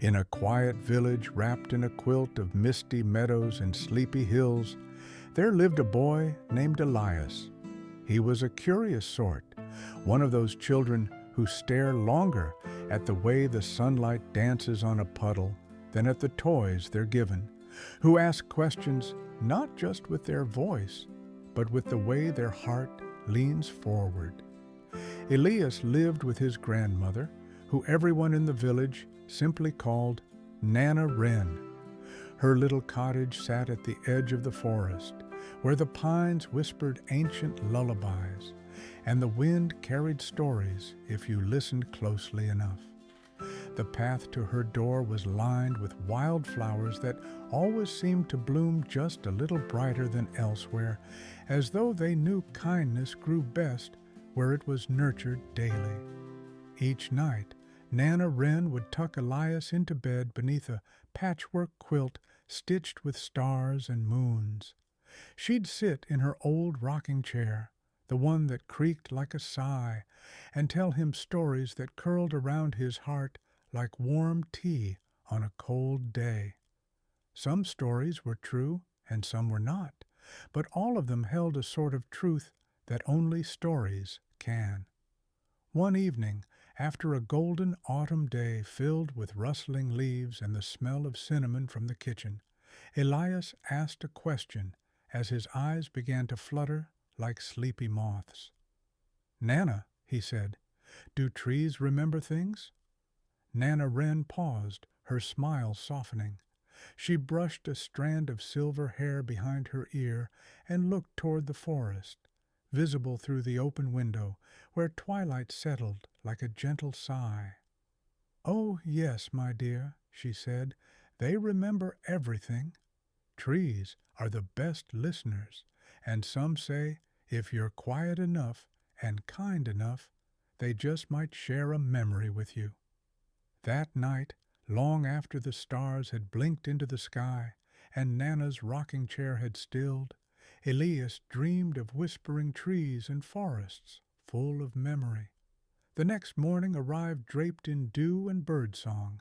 In a quiet village wrapped in a quilt of misty meadows and sleepy hills, there lived a boy named Elias. He was a curious sort, one of those children who stare longer at the way the sunlight dances on a puddle than at the toys they're given, who ask questions not just with their voice, but with the way their heart leans forward. Elias lived with his grandmother, who everyone in the village simply called Nana Wren. Her little cottage sat at the edge of the forest, where the pines whispered ancient lullabies, and the wind carried stories if you listened closely enough. The path to her door was lined with wildflowers that always seemed to bloom just a little brighter than elsewhere, as though they knew kindness grew best where it was nurtured daily. Each night, Nana Wren would tuck Elias into bed beneath a patchwork quilt stitched with stars and moons. She'd sit in her old rocking chair, the one that creaked like a sigh, and tell him stories that curled around his heart like warm tea on a cold day. Some stories were true and some were not, but all of them held a sort of truth that only stories can. One evening, after a golden autumn day filled with rustling leaves and the smell of cinnamon from the kitchen, Elias asked a question as his eyes began to flutter like sleepy moths. "Nana," he said, "do trees remember things?" Nana Wren paused, her smile softening. She brushed a strand of silver hair behind her ear and looked toward the forest, visible through the open window, where twilight settled like a gentle sigh. "Oh, yes, my dear," she said, "they remember everything. Trees are the best listeners, and some say if you're quiet enough and kind enough, they just might share a memory with you." That night, long after the stars had blinked into the sky and Nana's rocking chair had stilled, Elias dreamed of whispering trees and forests full of memory. The next morning arrived draped in dew and birdsong.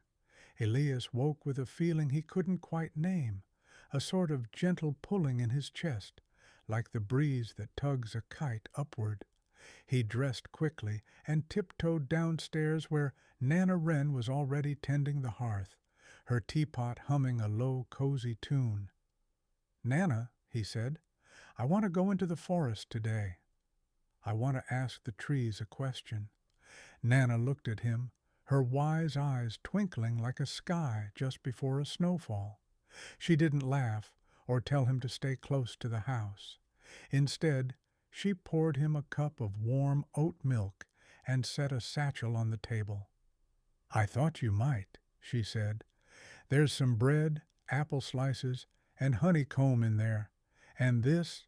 Elias woke with a feeling he couldn't quite name, a sort of gentle pulling in his chest, like the breeze that tugs a kite upward. He dressed quickly and tiptoed downstairs where Nana Wren was already tending the hearth, her teapot humming a low, cozy tune. "Nana," he said, "I want to go into the forest today. I want to ask the trees a question." Nana looked at him, her wise eyes twinkling like a sky just before a snowfall. She didn't laugh or tell him to stay close to the house. Instead, she poured him a cup of warm oat milk and set a satchel on the table. "I thought you might," she said. "There's some bread, apple slices, and honeycomb in there. And this—"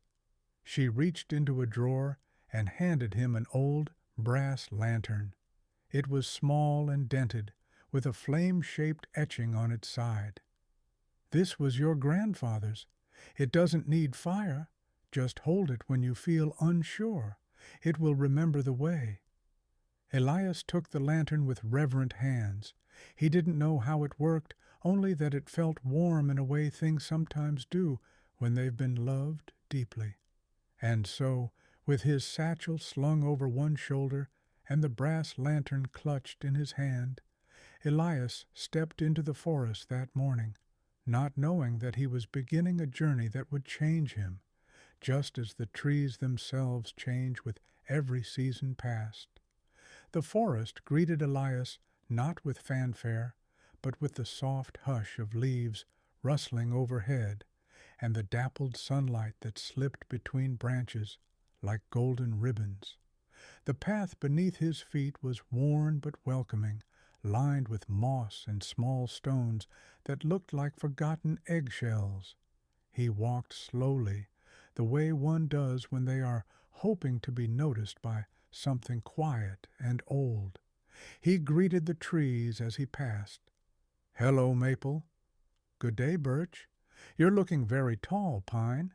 She reached into a drawer and handed him an old brass lantern. It was small and dented, with a flame-shaped etching on its side. "This was your grandfather's. It doesn't need fire. Just hold it when you feel unsure. It will remember the way." Elias took the lantern with reverent hands. He didn't know how it worked, only that it felt warm in a way things sometimes do when they've been loved deeply. And so, with his satchel slung over one shoulder and the brass lantern clutched in his hand, Elias stepped into the forest that morning, not knowing that he was beginning a journey that would change him, just as the trees themselves change with every season past. The forest greeted Elias not with fanfare, but with the soft hush of leaves rustling overhead, and the dappled sunlight that slipped between branches like golden ribbons. The path beneath his feet was worn but welcoming, lined with moss and small stones that looked like forgotten eggshells. He walked slowly, the way one does when they are hoping to be noticed by something quiet and old. He greeted the trees as he passed. "Hello, Maple." "Good day, Birch." "You're looking very tall, Pine."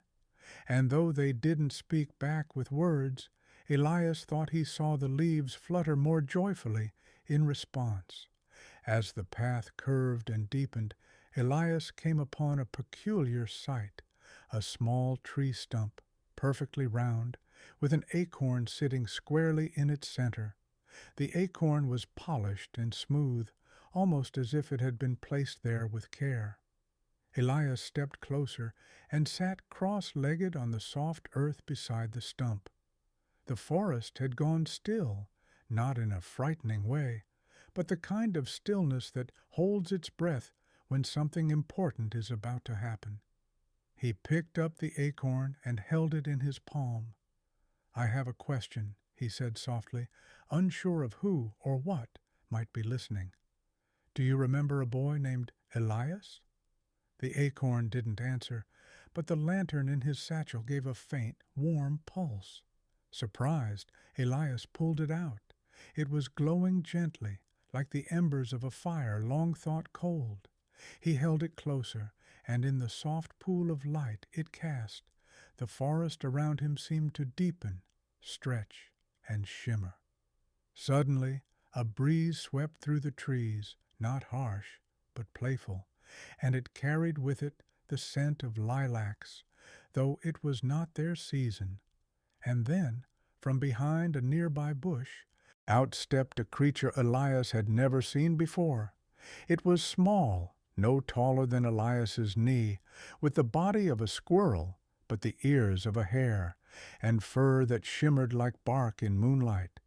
And though they didn't speak back with words, Elias thought he saw the leaves flutter more joyfully in response. As the path curved and deepened, Elias came upon a peculiar sight, a small tree stump, perfectly round, with an acorn sitting squarely in its center. The acorn was polished and smooth, almost as if it had been placed there with care. Elias stepped closer and sat cross-legged on the soft earth beside the stump. The forest had gone still, not in a frightening way, but the kind of stillness that holds its breath when something important is about to happen. He picked up the acorn and held it in his palm. "I have a question," he said softly, unsure of who or what might be listening. "Do you remember a boy named Elias?" The acorn didn't answer, but the lantern in his satchel gave a faint, warm pulse. Surprised, Elias pulled it out. It was glowing gently, like the embers of a fire long thought cold. He held it closer, and in the soft pool of light it cast, the forest around him seemed to deepen, stretch, and shimmer. Suddenly, a breeze swept through the trees, not harsh, but playful, and it carried with it the scent of lilacs, though it was not their season. And then, from behind a nearby bush, out stepped a creature Elias had never seen before. It was small, no taller than Elias's knee, with the body of a squirrel, but the ears of a hare, and fur that shimmered like bark in moonlight.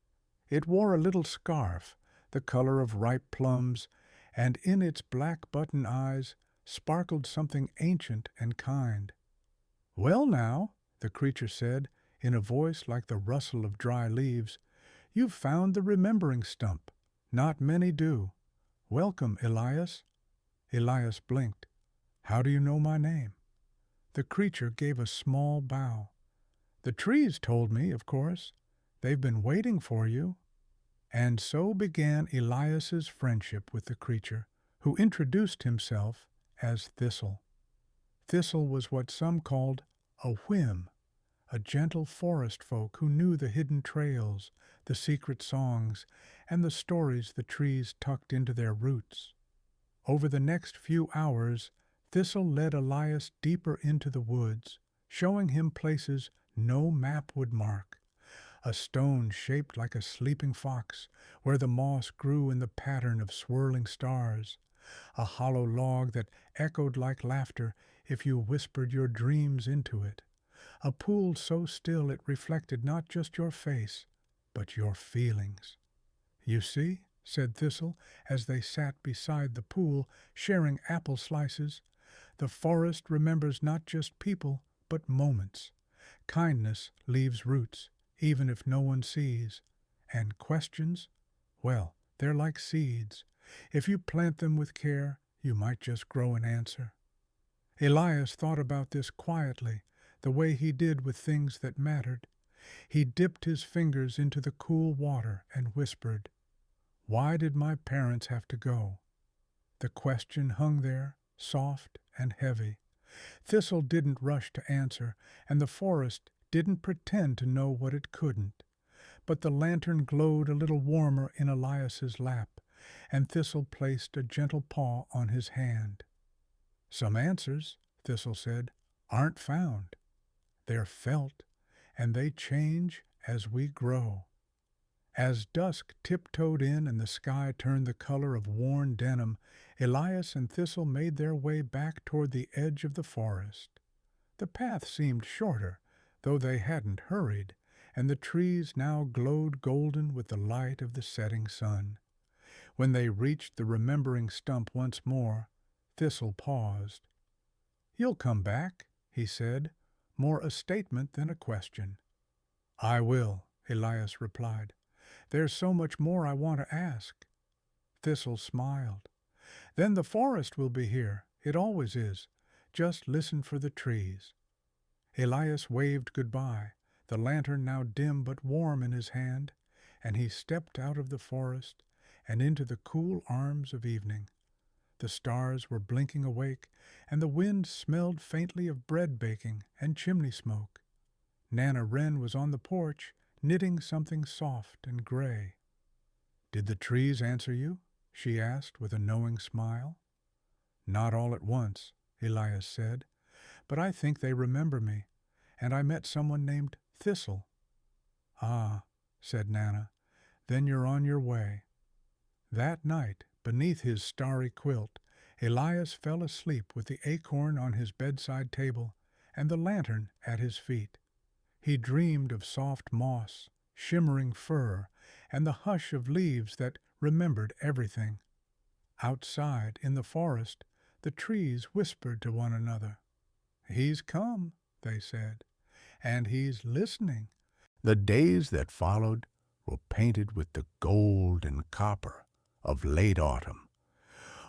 It wore a little scarf, the color of ripe plums, and in its black button eyes sparkled something ancient and kind. "Well now," the creature said, in a voice like the rustle of dry leaves, "you've found the remembering stump. Not many do. Welcome, Elias." Elias blinked. "How do you know my name?" The creature gave a small bow. "The trees told me, of course. They've been waiting for you." And so began Elias's friendship with the creature, who introduced himself as Thistle. Thistle was what some called a whim, a gentle forest folk who knew the hidden trails, the secret songs, and the stories the trees tucked into their roots. Over the next few hours, Thistle led Elias deeper into the woods, showing him places no map would mark. A stone shaped like a sleeping fox, where the moss grew in the pattern of swirling stars. A hollow log that echoed like laughter if you whispered your dreams into it. A pool so still it reflected not just your face, but your feelings. "You see," said Thistle, as they sat beside the pool, sharing apple slices, "the forest remembers not just people, but moments. Kindness leaves roots, even if no one sees. And questions? Well, they're like seeds. If you plant them with care, you might just grow an answer." Elias thought about this quietly, the way he did with things that mattered. He dipped his fingers into the cool water and whispered, "Why did my parents have to go?" The question hung there, soft and heavy. Thistle didn't rush to answer, and the forest didn't pretend to know what it couldn't. But the lantern glowed a little warmer in Elias's lap, and Thistle placed a gentle paw on his hand. "Some answers," Thistle said, "aren't found. They're felt, and they change as we grow." As dusk tiptoed in and the sky turned the color of worn denim, Elias and Thistle made their way back toward the edge of the forest. The path seemed shorter, though they hadn't hurried, and the trees now glowed golden with the light of the setting sun. When they reached the remembering stump once more, Thistle paused. "You'll come back," he said, more a statement than a question. "I will," Elias replied. "There's so much more I want to ask." Thistle smiled. "Then the forest will be here. It always is. Just listen for the trees." Elias waved goodbye, the lantern now dim but warm in his hand, and he stepped out of the forest and into the cool arms of evening. The stars were blinking awake, and the wind smelled faintly of bread baking and chimney smoke. Nana Wren was on the porch, knitting something soft and gray. "Did the trees answer you?" she asked with a knowing smile. Not all at once, Elias said, but I think they remember me, and I met someone named Thistle. Ah, said Nana, then you're on your way. That night, beneath his starry quilt, Elias fell asleep with the acorn on his bedside table and the lantern at his feet. He dreamed of soft moss, shimmering fur, and the hush of leaves that remembered everything. Outside, in the forest, the trees whispered to one another. He's come, they said, and he's listening. The days that followed were painted with the gold and copper of late autumn.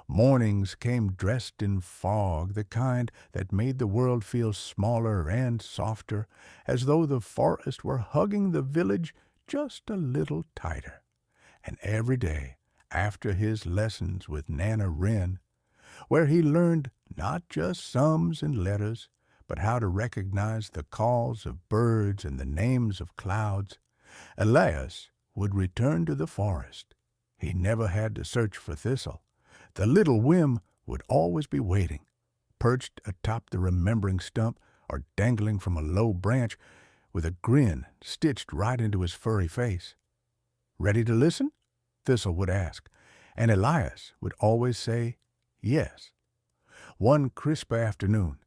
Mornings came dressed in fog, the kind that made the world feel smaller and softer, as though the forest were hugging the village just a little tighter. And every day, after his lessons with Nana Wren, where he learned not just sums and letters, but how to recognize the calls of birds and the names of clouds, Elias would return to the forest. He never had to search for Thistle. The little whim would always be waiting, perched atop the remembering stump or dangling from a low branch with a grin stitched right into his furry face. Ready to listen? Thistle would ask, and Elias would always say yes. One crisp afternoon,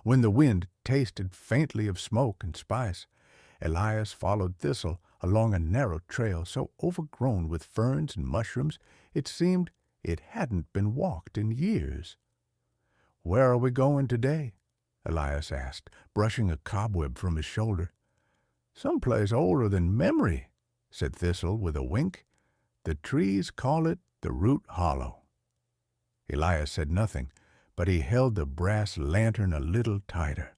when the wind tasted faintly of smoke and spice, Elias followed Thistle along a narrow trail so overgrown with ferns and mushrooms it seemed it hadn't been walked in years. "Where are we going today?" Elias asked, brushing a cobweb from his shoulder. "Someplace older than memory," said Thistle with a wink. "The trees call it the Root Hollow." Elias said nothing, but he held the brass lantern a little tighter.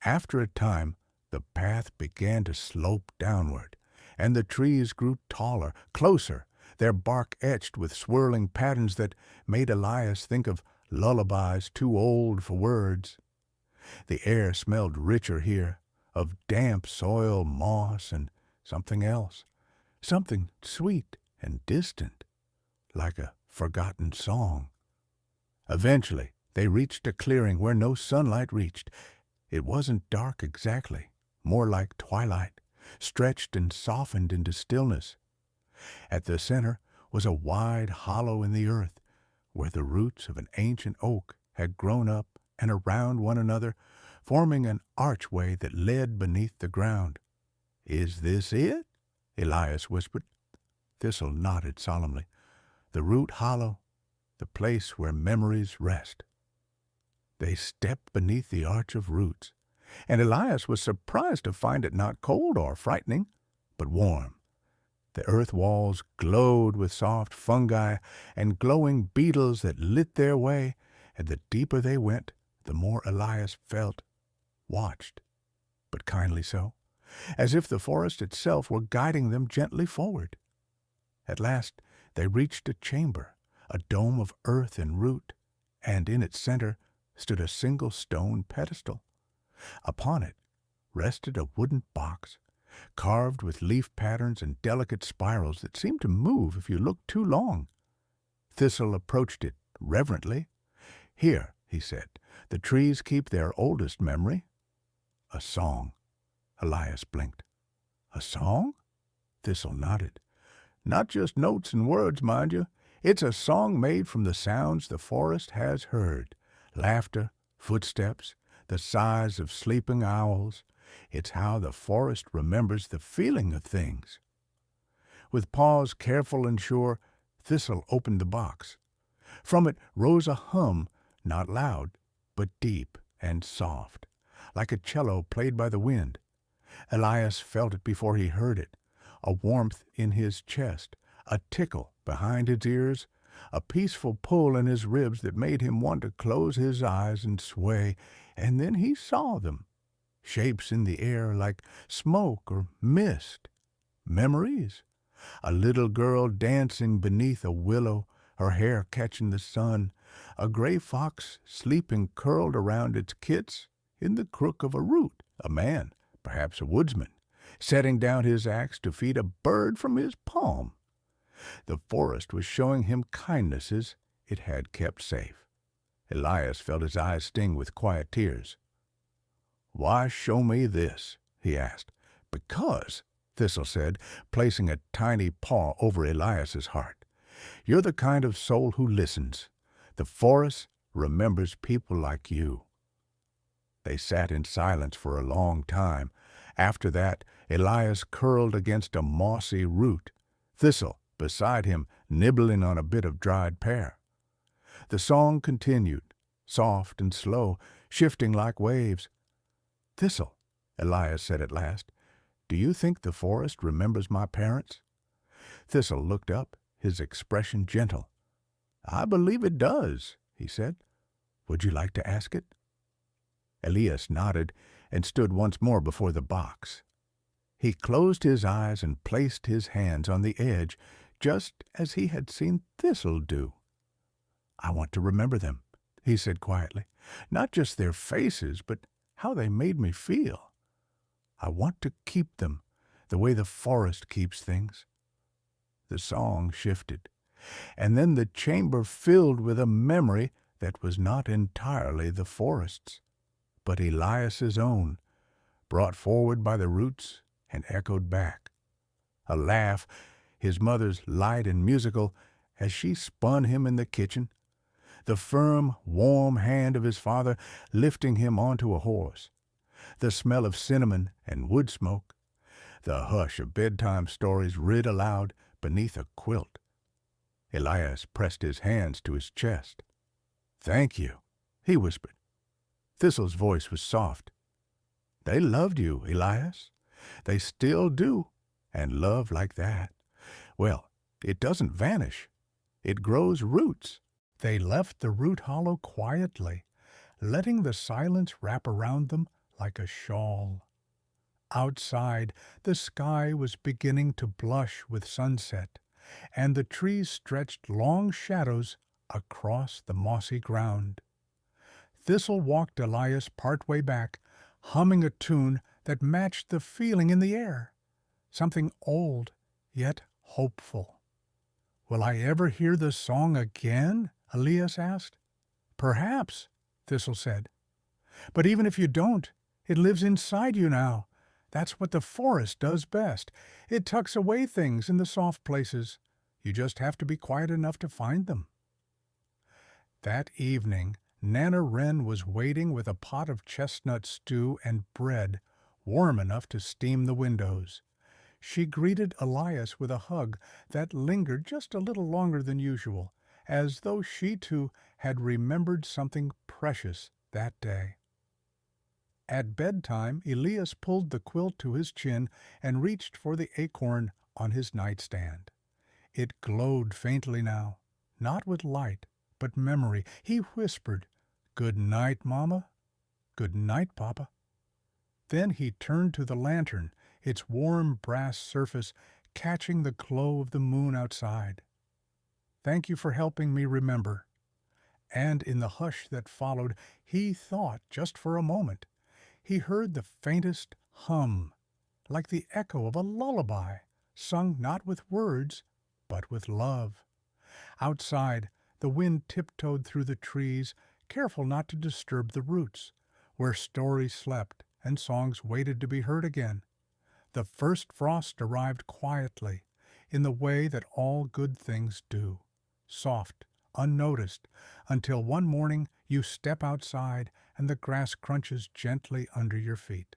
After a time, the path began to slope downward, and the trees grew taller, closer, their bark etched with swirling patterns that made Elias think of lullabies too old for words. The air smelled richer here, of damp soil, moss, and something else, something sweet and distant, like a forgotten song. Eventually, they reached a clearing where no sunlight reached. It wasn't dark exactly, more like twilight, stretched and softened into stillness. At the center was a wide hollow in the earth, where the roots of an ancient oak had grown up and around one another, forming an archway that led beneath the ground. "Is this it?" Elias whispered. Thistle nodded solemnly. "The Root Hollow, the place where memories rest." They stepped beneath the arch of roots, and Elias was surprised to find it not cold or frightening, but warm. The earth walls glowed with soft fungi and glowing beetles that lit their way, and the deeper they went, the more Elias felt watched, but kindly so, as if the forest itself were guiding them gently forward. At last they reached a chamber, a dome of earth and root, and in its center stood a single stone pedestal. Upon it rested a wooden box, carved with leaf patterns and delicate spirals that seemed to move if you looked too long. Thistle approached it reverently. "Here," he said, "the trees keep their oldest memory." "A song." Elias blinked. "A song?" Thistle nodded. "Not just notes and words, mind you. It's a song made from the sounds the forest has heard. Laughter, footsteps, the sighs of sleeping owls. It's how the forest remembers the feeling of things." With paws careful and sure, Thistle opened the box. From it rose a hum, not loud, but deep and soft, like a cello played by the wind. Elias felt it before he heard it, a warmth in his chest, a tickle behind his ears, a peaceful pull in his ribs that made him want to close his eyes and sway, and then he saw them, shapes in the air like smoke or mist, memories. A little girl dancing beneath a willow, her hair catching the sun, a gray fox sleeping curled around its kits in the crook of a root, a man, perhaps a woodsman, setting down his axe to feed a bird from his palm. The forest was showing him kindnesses it had kept safe. Elias felt his eyes sting with quiet tears. "Why show me this?" he asked. "Because," Thistle said, placing a tiny paw over Elias's heart, "you're the kind of soul who listens. The forest remembers people like you." They sat in silence for a long time. After that, Elias curled against a mossy root, Thistle beside him nibbling on a bit of dried pear. The song continued, soft and slow, shifting like waves. "Thistle," Elias said at last, "do you think the forest remembers my parents?" Thistle looked up, his expression gentle. "I believe it does," he said. "Would you like to ask it?" Elias nodded and stood once more before the box. He closed his eyes and placed his hands on the edge, just as he had seen Thistle do. "I want to remember them," he said quietly. "Not just their faces, but how they made me feel. I want to keep them the way the forest keeps things." The song shifted, and then the chamber filled with a memory that was not entirely the forest's, but Elias's own, brought forward by the roots and echoed back. A laugh, his mother's light and musical, as she spun him in the kitchen, the firm, warm hand of his father lifting him onto a horse, the smell of cinnamon and wood smoke, the hush of bedtime stories read aloud beneath a quilt. Elias pressed his hands to his chest. "Thank you," he whispered. Thistle's voice was soft. "They loved you, Elias. They still do, and love like that. Well, it doesn't vanish. It grows roots." They left the root hollow quietly, letting the silence wrap around them like a shawl. Outside, the sky was beginning to blush with sunset, and the trees stretched long shadows across the mossy ground. Thistle walked Elias partway back, humming a tune that matched the feeling in the air, something old yet hopeful. "Will I ever hear the song again?" Elias asked. "Perhaps," Thistle said. "But even if you don't, it lives inside you now. That's what the forest does best. It tucks away things in the soft places. You just have to be quiet enough to find them." That evening, Nana Wren was waiting with a pot of chestnut stew and bread, warm enough to steam the windows. She greeted Elias with a hug that lingered just a little longer than usual, as though she too had remembered something precious that day. At bedtime, Elias pulled the quilt to his chin and reached for the acorn on his nightstand. It glowed faintly now, not with light, but memory. He whispered, "Good night, Mama. Good night, Papa." Then he turned to the lantern, its warm brass surface catching the glow of the moon outside. "Thank you for helping me remember." And in the hush that followed, he thought just for a moment. He heard the faintest hum, like the echo of a lullaby, sung not with words, but with love. Outside, the wind tiptoed through the trees, careful not to disturb the roots, where stories slept and songs waited to be heard again. The first frost arrived quietly, in the way that all good things do, soft, unnoticed, until one morning you step outside and the grass crunches gently under your feet.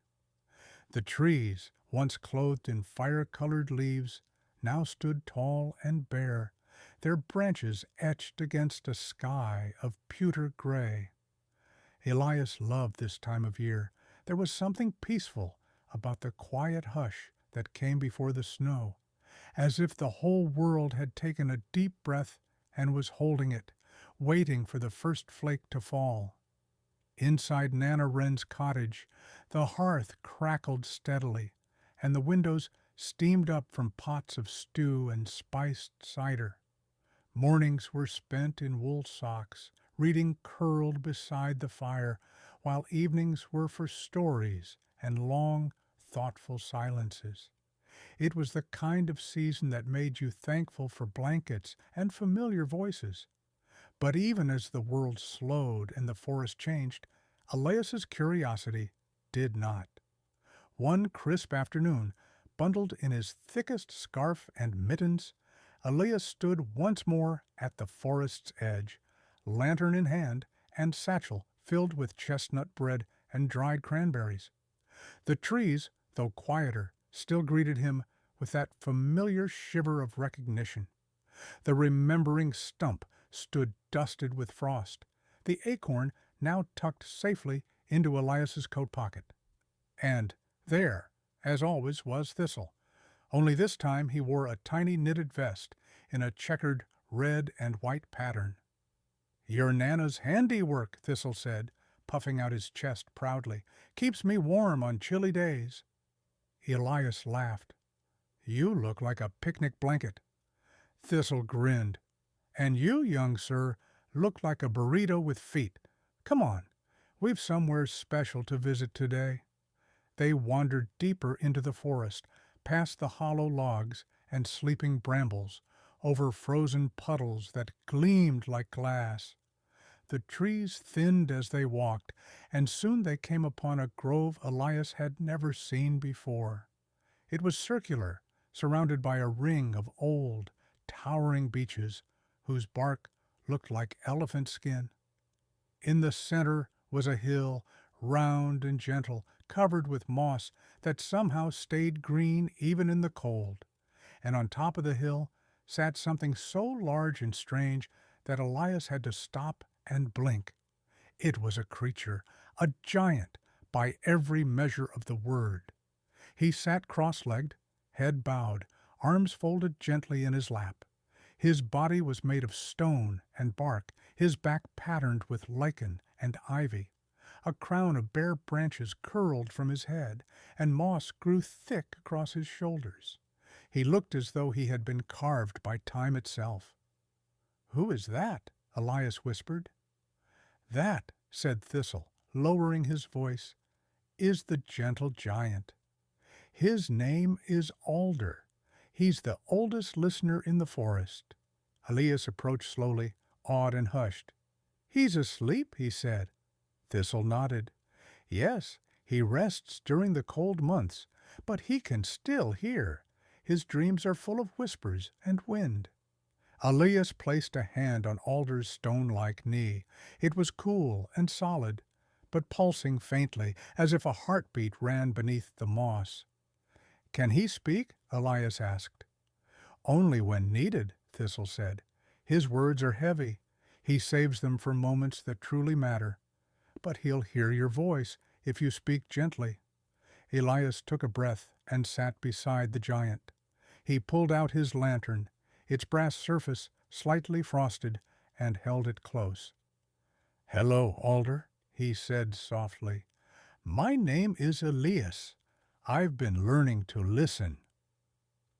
The trees, once clothed in fire-colored leaves, now stood tall and bare, their branches etched against a sky of pewter gray. Elias loved this time of year. There was something peaceful about the quiet hush that came before the snow, as if the whole world had taken a deep breath and was holding it, waiting for the first flake to fall. Inside Nana Wren's cottage, the hearth crackled steadily, and the windows steamed up from pots of stew and spiced cider. Mornings were spent in wool socks, reading curled beside the fire, while evenings were for stories and long, thoughtful silences. It was the kind of season that made you thankful for blankets and familiar voices. But even as the world slowed and the forest changed, Elias's curiosity did not. One crisp afternoon, bundled in his thickest scarf and mittens, Elias stood once more at the forest's edge, lantern in hand and satchel filled with chestnut bread and dried cranberries. The trees, though quieter, still greeted him with that familiar shiver of recognition. The remembering stump stood dusted with frost, the acorn now tucked safely into Elias's coat pocket. And there, as always, was Thistle, only this time he wore a tiny knitted vest in a checkered red and white pattern. "Your Nana's handiwork," Thistle said, puffing out his chest proudly. "Keeps me warm on chilly days." Elias laughed. "You look like a picnic blanket." Thistle grinned. "And you, young sir, look like a burrito with feet. Come on, we've somewhere special to visit today." They wandered deeper into the forest, past the hollow logs and sleeping brambles, over frozen puddles that gleamed like glass. The trees thinned as they walked, and soon they came upon a grove Elias had never seen before. It was circular, surrounded by a ring of old, towering beeches, whose bark looked like elephant skin. In the center was a hill, round and gentle, covered with moss that somehow stayed green even in the cold. And on top of the hill sat something so large and strange that Elias had to stop and blink. It was a creature, a giant, by every measure of the word. He sat cross-legged, head bowed, arms folded gently in his lap. His body was made of stone and bark, his back patterned with lichen and ivy. A crown of bare branches curled from his head, and moss grew thick across his shoulders. He looked as though he had been carved by time itself. "Who is that?" Elias whispered. "That," said Thistle, lowering his voice, "is the gentle giant. His name is Alder. He's the oldest listener in the forest." Elias approached slowly, awed and hushed. "He's asleep," he said. Thistle nodded. "Yes, he rests during the cold months, but he can still hear. His dreams are full of whispers and wind." Elias placed a hand on Alder's stone-like knee. It was cool and solid, but pulsing faintly, as if a heartbeat ran beneath the moss. "Can he speak?" Elias asked. "Only when needed," Thistle said. "His words are heavy. He saves them for moments that truly matter. But he'll hear your voice if you speak gently." Elias took a breath and sat beside the giant. He pulled out his lantern, its brass surface slightly frosted, and held it close. "Hello, Alder," he said softly. "My name is Elias. I've been learning to listen."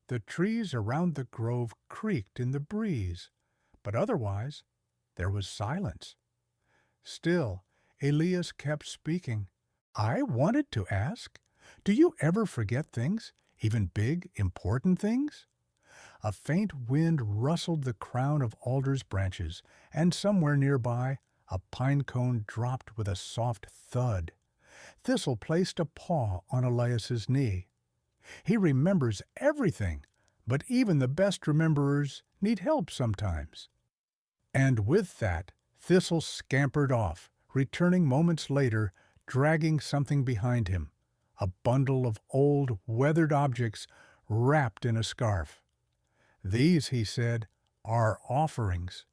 The trees around the grove creaked in the breeze, but otherwise there was silence. Still, Elias kept speaking. "I wanted to ask, do you ever forget things, even big, important things?" A faint wind rustled the crown of Alder's branches, and somewhere nearby a pine cone dropped with a soft thud. Thistle placed a paw on Elias's knee. "He remembers everything, but even the best rememberers need help sometimes." And with that, Thistle scampered off, returning moments later, dragging something behind him, a bundle of old, weathered objects wrapped in a scarf. "These," he said, "are offerings.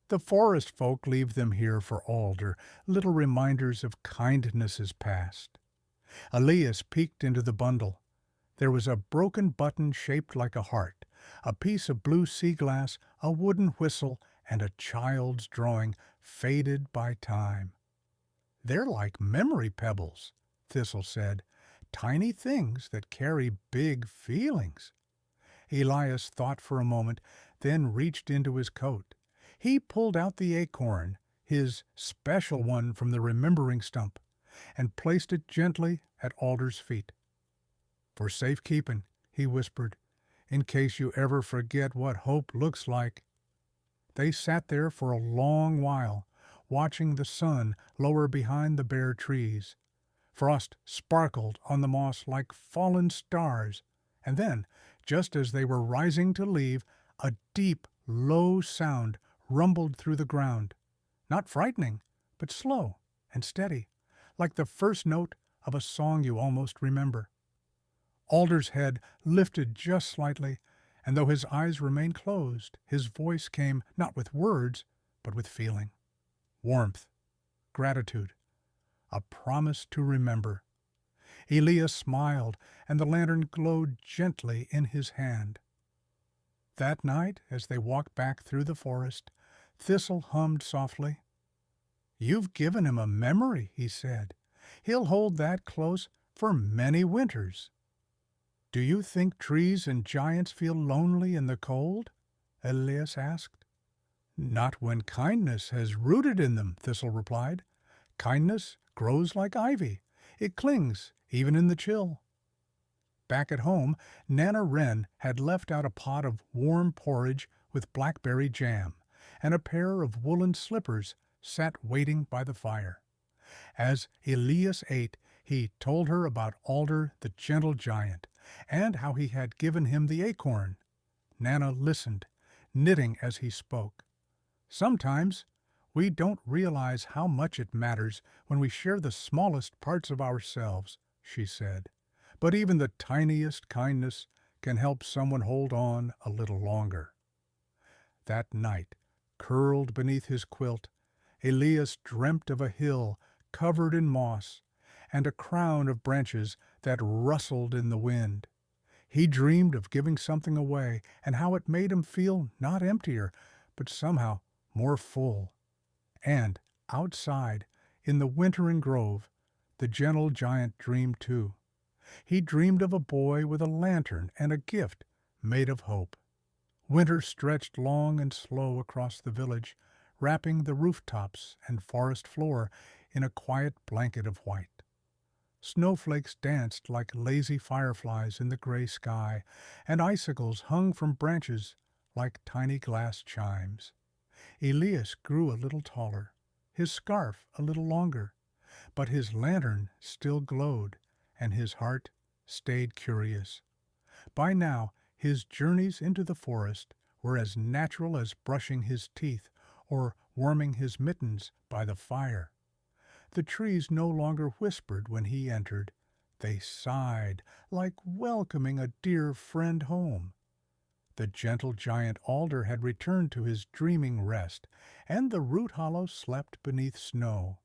The forest folk leave them here for Alder, little reminders of kindnesses past." Elias peeked into the bundle. There was a broken button shaped like a heart, a piece of blue sea glass, a wooden whistle, and a child's drawing, faded by time. "They're like memory pebbles," Thistle said, "tiny things that carry big feelings." Elias thought for a moment, then reached into his coat. He pulled out the acorn, his special one from the remembering stump, and placed it gently at Alder's feet. "For safekeeping," he whispered, "in case you ever forget what hope looks like." They sat there for a long while, watching the sun lower behind the bare trees. Frost sparkled on the moss like fallen stars, and then, just as they were rising to leave, a deep, low sound rumbled through the ground. Not frightening, but slow and steady, like the first note of a song you almost remember. Alder's head lifted just slightly, and though his eyes remained closed, his voice came not with words, but with feeling. Warmth, gratitude, a promise to remember. Elias smiled, and the lantern glowed gently in his hand. That night, as they walked back through the forest, Thistle hummed softly. "You've given him a memory," he said. "He'll hold that close for many winters." "Do you think trees and giants feel lonely in the cold?" Elias asked. "Not when kindness has rooted in them," Thistle replied. "Kindness grows like ivy. It clings even in the chill." Back at home, Nana Wren had left out a pot of warm porridge with blackberry jam, and a pair of woolen slippers sat waiting by the fire. As Elias ate, he told her about Alder the gentle giant, and how he had given him the acorn. Nana listened, knitting as he spoke. "Sometimes we don't realize how much it matters when we share the smallest parts of ourselves," she said. "But even the tiniest kindness can help someone hold on a little longer." That night, curled beneath his quilt, Elias dreamt of a hill covered in moss and a crown of branches that rustled in the wind. He dreamed of giving something away and how it made him feel not emptier, but somehow more full. And outside, in the wintering grove, the gentle giant dreamed too. He dreamed of a boy with a lantern and a gift made of hope. Winter stretched long and slow across the village, wrapping the rooftops and forest floor in a quiet blanket of white. Snowflakes danced like lazy fireflies in the gray sky, and icicles hung from branches like tiny glass chimes. Elias grew a little taller, his scarf a little longer, but his lantern still glowed, and his heart stayed curious. By now, his journeys into the forest were as natural as brushing his teeth or warming his mittens by the fire. The trees no longer whispered when he entered. They sighed, like welcoming a dear friend home. The gentle giant alder had returned to his dreaming rest, and the root hollow slept beneath snow.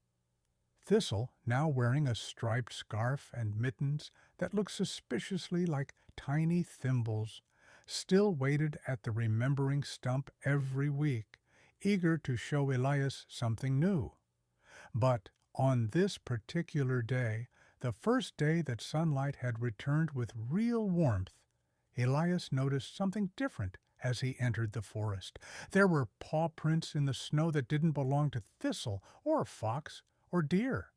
Thistle, now wearing a striped scarf and mittens that looked suspiciously like tiny thimbles, still waited at the remembering stump every week, eager to show Elias something new. But on this particular day, the first day that sunlight had returned with real warmth, Elias noticed something different as he entered the forest. There were paw prints in the snow that didn't belong to Thistle or Fox or Deer.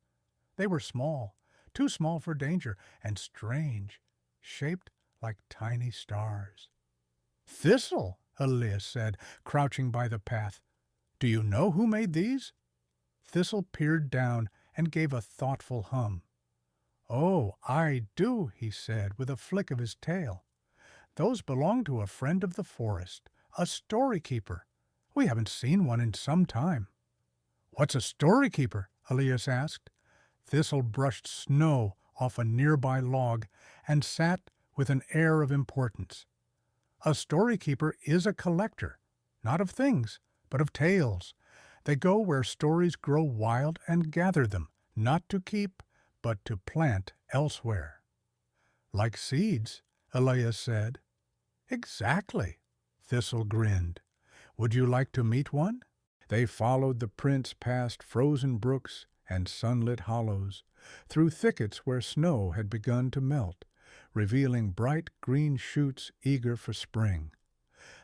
They were small, too small for danger, and strange, shaped like tiny stars. "Thistle," Elias said, crouching by the path. "Do you know who made these?" Thistle peered down and gave a thoughtful hum. "Oh, I do," he said, with a flick of his tail. "Those belong to a friend of the forest, a story keeper. We haven't seen one in some time." "What's a story keeper?" Elias asked. Thistle brushed snow off a nearby log and sat with an air of importance. "A story keeper is a collector, not of things, but of tales. They go where stories grow wild and gather them, not to keep, but to plant elsewhere." "Like seeds," Elias said. "Exactly," Thistle grinned. "Would you like to meet one?" They followed the prints past frozen brooks and sunlit hollows, through thickets where snow had begun to melt, revealing bright green shoots eager for spring.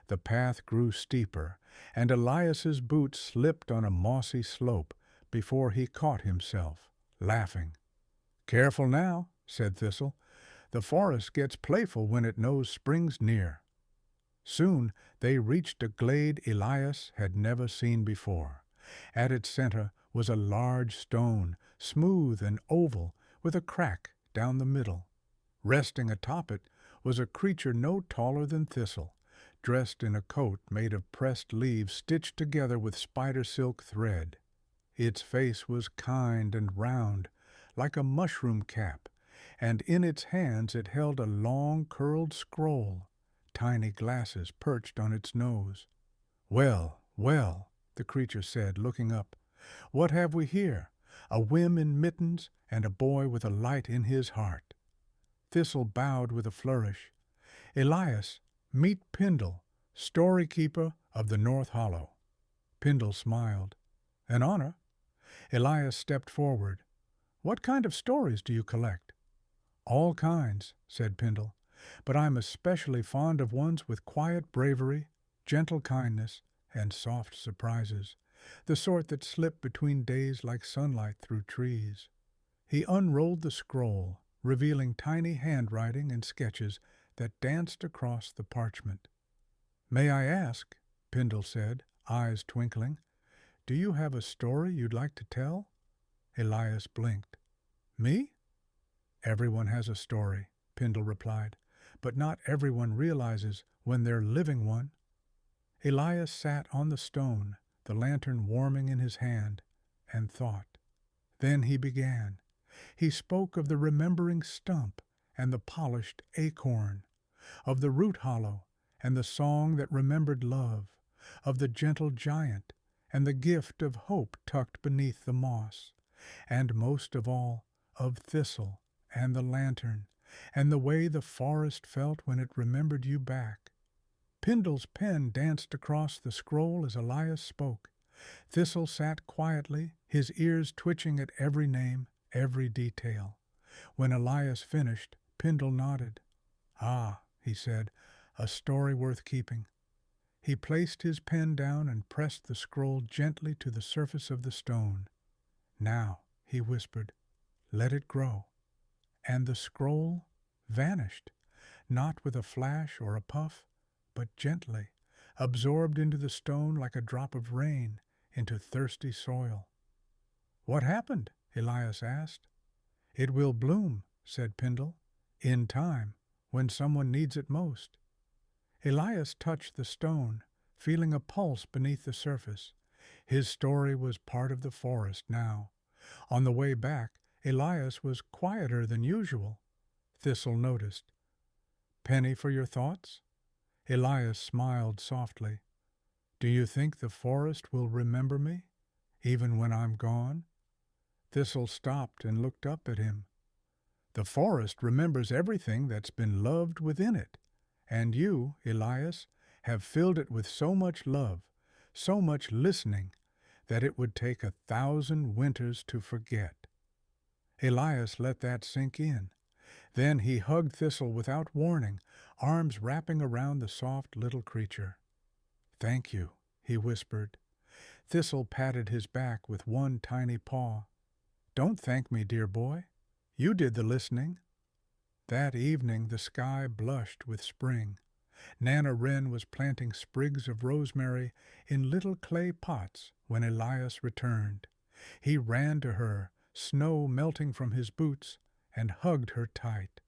The path grew steeper, and Elias's boots slipped on a mossy slope before he caught himself, laughing. "Careful now," said Thistle. The forest gets playful when it knows spring's near. Soon they reached a glade Elias had never seen before. At its center was a large stone, smooth and oval, with a crack down the middle. Resting atop it was a creature no taller than Thistle, dressed in a coat made of pressed leaves stitched together with spider silk thread. Its face was kind and round, like a mushroom cap, and in its hands it held a long curled scroll, tiny glasses perched on its nose. "Well, well," the creature said, looking up, "what have we here? A whim in mittens and a boy with a light in his heart." Thistle bowed with a flourish. "Elias, meet Pindle, story-keeper of the North Hollow." Pindle smiled. "An honor." Elias stepped forward. "What kind of stories do you collect?" "All kinds," said Pindle, "but I'm especially fond of ones with quiet bravery, gentle kindness, and soft surprises, the sort that slip between days like sunlight through trees." He unrolled the scroll, revealing tiny handwriting and sketches that danced across the parchment. "May I ask," Pindle said, eyes twinkling, "do you have a story you'd like to tell?" Elias blinked. "Me?" "Everyone has a story," Pindle replied, "but not everyone realizes when they're living one." Elias sat on the stone, the lantern warming in his hand, and thought. Then he began. He spoke of the remembering stump and the polished acorn, of the root hollow and the song that remembered love, of the gentle giant and the gift of hope tucked beneath the moss, and most of all, of Thistle and the lantern, and the way the forest felt when it remembered you back. Pindle's pen danced across the scroll as Elias spoke. Thistle sat quietly, his ears twitching at every name, every detail. When Elias finished, Pindle nodded. "Ah," he said, "a story worth keeping." He placed his pen down and pressed the scroll gently to the surface of the stone. "Now," he whispered, "let it grow." And the scroll vanished, not with a flash or a puff, but gently, absorbed into the stone like a drop of rain into thirsty soil. "What happened?" Elias asked. "It will bloom," said Pindle, "in time, when someone needs it most." Elias touched the stone, feeling a pulse beneath the surface. His story was part of the forest now. On the way back, Elias was quieter than usual. Thistle noticed. "Penny for your thoughts?" Elias smiled softly. "Do you think the forest will remember me, even when I'm gone?" Thistle stopped and looked up at him. "The forest remembers everything that's been loved within it, and you, Elias, have filled it with so much love, so much listening, that it would take 1,000 winters to forget." Elias let that sink in. Then he hugged Thistle without warning, arms wrapping around the soft little creature. "Thank you," he whispered. Thistle patted his back with one tiny paw. "Don't thank me, dear boy. You did the listening." That evening the sky blushed with spring. Nana Wren was planting sprigs of rosemary in little clay pots when Elias returned. He ran to her, snow melting from his boots, and hugged her tight.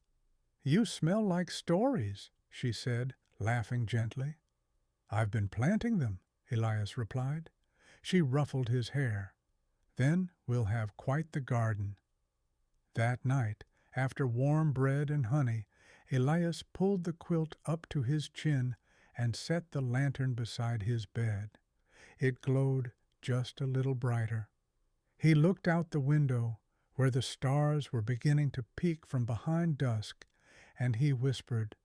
"You smell like stories," she said, laughing gently. "I've been planting them," Elias replied. She ruffled his hair. "Then we'll have quite the garden." That night, after warm bread and honey, Elias pulled the quilt up to his chin and set the lantern beside his bed. It glowed just a little brighter. He looked out the window, where the stars were beginning to peek from behind dusk, and he whispered,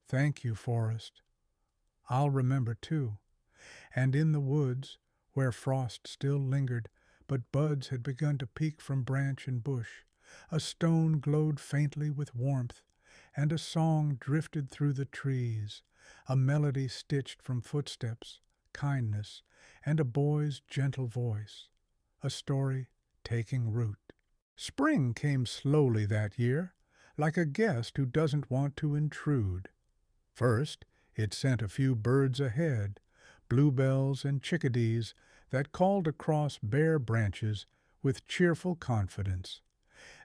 "Thank you, forest. I'll remember too." And in the woods, where frost still lingered, but buds had begun to peek from branch and bush, a stone glowed faintly with warmth, and a song drifted through the trees, a melody stitched from footsteps, kindness, and a boy's gentle voice, a story taking root. Spring came slowly that year, like a guest who doesn't want to intrude. First, it sent a few birds ahead, bluebells and chickadees that called across bare branches with cheerful confidence.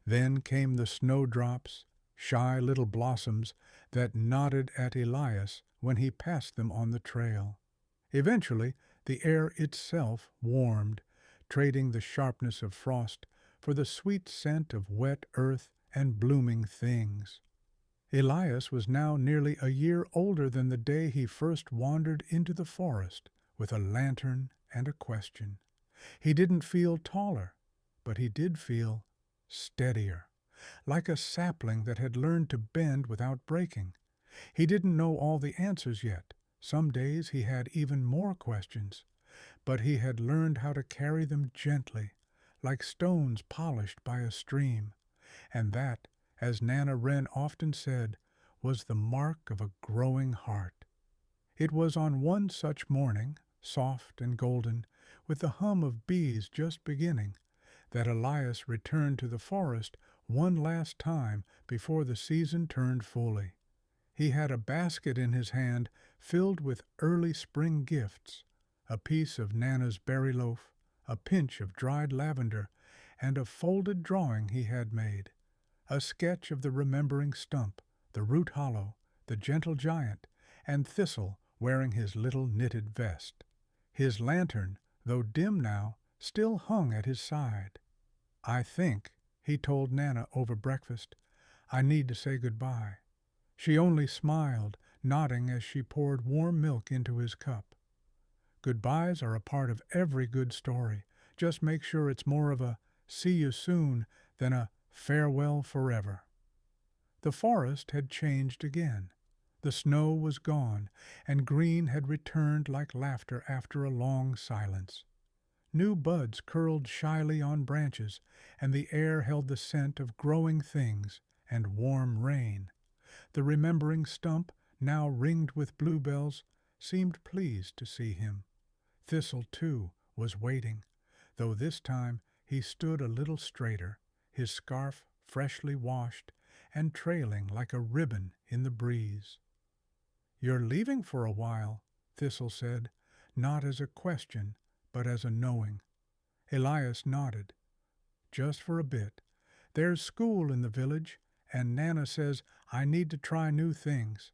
Then came the snowdrops, shy little blossoms that nodded at Elias when he passed them on the trail. Eventually, the air itself warmed, trading the sharpness of frost for the sweet scent of wet earth and blooming things. Elias was now nearly a year older than the day he first wandered into the forest with a lantern and a question. He didn't feel taller, but he did feel steadier, like a sapling that had learned to bend without breaking. He didn't know all the answers yet. Some days he had even more questions, but he had learned how to carry them gently, like stones polished by a stream, and that, as Nana Wren often said, was the mark of a growing heart. It was on one such morning, soft and golden, with the hum of bees just beginning, that Elias returned to the forest one last time before the season turned fully. He had a basket in his hand filled with early spring gifts, a piece of Nana's berry loaf, a pinch of dried lavender, and a folded drawing he had made, a sketch of the remembering stump, the root hollow, the gentle giant, and Thistle wearing his little knitted vest. His lantern, though dim now, still hung at his side. "I think," he told Nana over breakfast, "I need to say goodbye." She only smiled, nodding as she poured warm milk into his cup. Goodbyes are a part of every good story. Just make sure it's more of a "see you soon" than a "farewell forever." The forest had changed again. The snow was gone, and green had returned like laughter after a long silence. New buds curled shyly on branches, and the air held the scent of growing things and warm rain. The remembering stump, now ringed with bluebells, seemed pleased to see him. Thistle, too, was waiting, though this time he stood a little straighter, his scarf freshly washed and trailing like a ribbon in the breeze. "You're leaving for a while," Thistle said, not as a question, but as a knowing. Elias nodded. "Just for a bit. There's school in the village, and Nana says I need to try new things,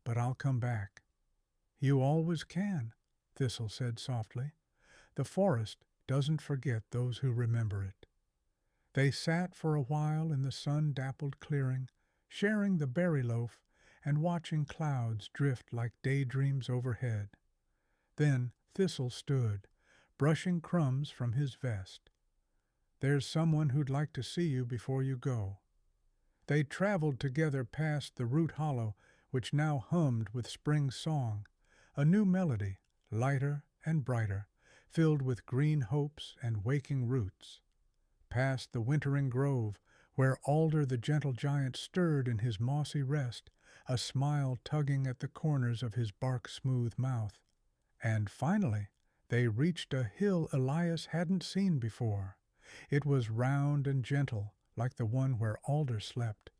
but I'll come back." "You always can," Thistle said softly. "The forest doesn't forget those who remember it." They sat for a while in the sun-dappled clearing, sharing the berry loaf and watching clouds drift like daydreams overhead. Then Thistle stood, brushing crumbs from his vest. "There's someone who'd like to see you before you go." They traveled together past the root hollow, which now hummed with spring song, a new melody, lighter and brighter, filled with green hopes and waking roots. Past the wintering grove, where Alder the gentle giant stirred in his mossy rest, a smile tugging at the corners of his bark-smooth mouth. And finally, they reached a hill Elias hadn't seen before. It was round and gentle, like the one where Alder slept,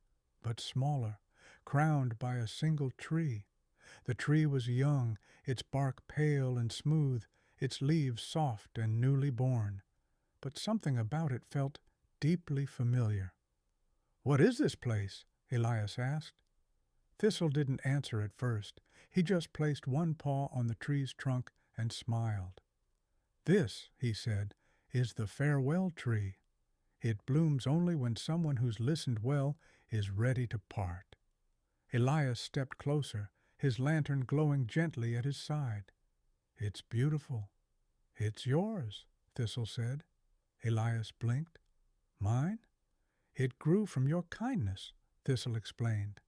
but smaller, crowned by a single tree. The tree was young, its bark pale and smooth, its leaves soft and newly born, but something about it felt deeply familiar. "What is this place?" Elias asked. Thistle didn't answer at first. He just placed one paw on the tree's trunk and smiled. "This," he said, "is the farewell tree. It blooms only when someone who's listened well is ready to part." Elias stepped closer, his lantern glowing gently at his side. "It's beautiful." "It's yours," Thistle said. Elias blinked. "Mine?" "It grew from your kindness," Thistle explained.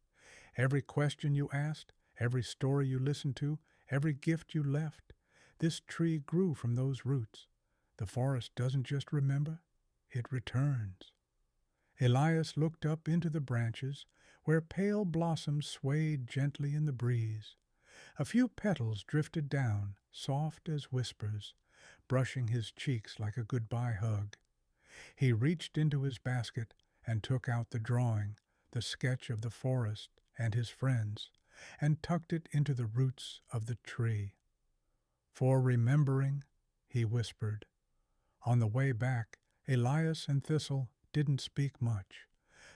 "Every question you asked, every story you listened to, every gift you left, this tree grew from those roots. The forest doesn't just remember, it returns." Elias looked up into the branches, where pale blossoms swayed gently in the breeze. A few petals drifted down, soft as whispers, brushing his cheeks like a goodbye hug. He reached into his basket and took out the drawing, the sketch of the forest and his friends and tucked it into the roots of the tree. "For remembering," he whispered. On the way back, Elias and Thistle didn't speak much.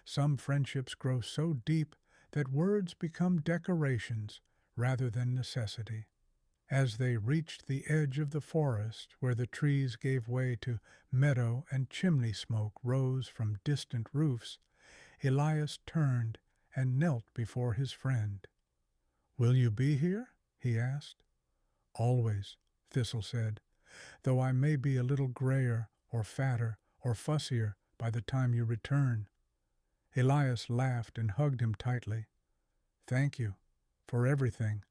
Some friendships grow so deep that words become decorations rather than necessity. As they reached the edge of the forest where the trees gave way to meadow and chimney smoke rose from distant roofs, Elias turned and knelt before his friend. "Will you be here?" he asked. "Always," Thistle said, "though I may be a little grayer or fatter or fussier by the time you return." Elias laughed and hugged him tightly. "Thank you for everything."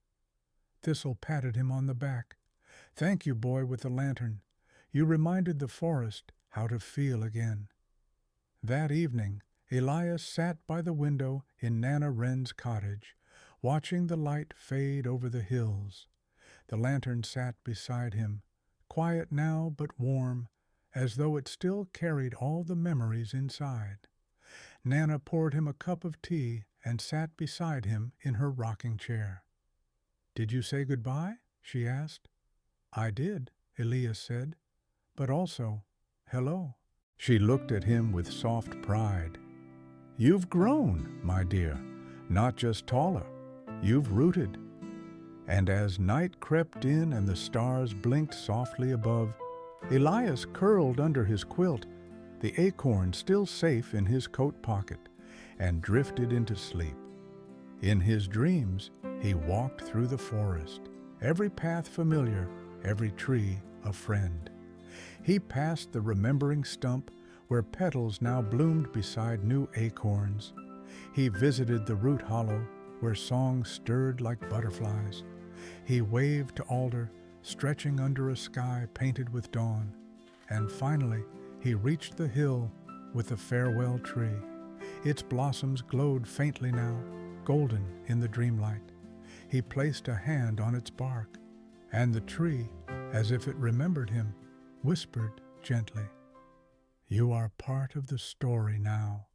Thistle patted him on the back. "Thank you, boy with the lantern. You reminded the forest how to feel again." That evening, Elias sat by the window in Nana Wren's cottage, watching the light fade over the hills. The lantern sat beside him, quiet now but warm, as though it still carried all the memories inside. Nana poured him a cup of tea and sat beside him in her rocking chair. "Did you say goodbye?" she asked. "I did," Elias said, "but also, hello." She looked at him with soft pride. "You've grown, my dear, not just taller, you've rooted." And as night crept in and the stars blinked softly above, Elias curled under his quilt, the acorn still safe in his coat pocket, and drifted into sleep. In his dreams, he walked through the forest, every path familiar, every tree a friend. He passed the remembering stump where petals now bloomed beside new acorns. He visited the root hollow where songs stirred like butterflies. He waved to alder, stretching under a sky painted with dawn. And finally, he reached the hill with the farewell tree. Its blossoms glowed faintly now, golden in the dreamlight. He placed a hand on its bark, and the tree, as if it remembered him, whispered gently, "You are part of the story now."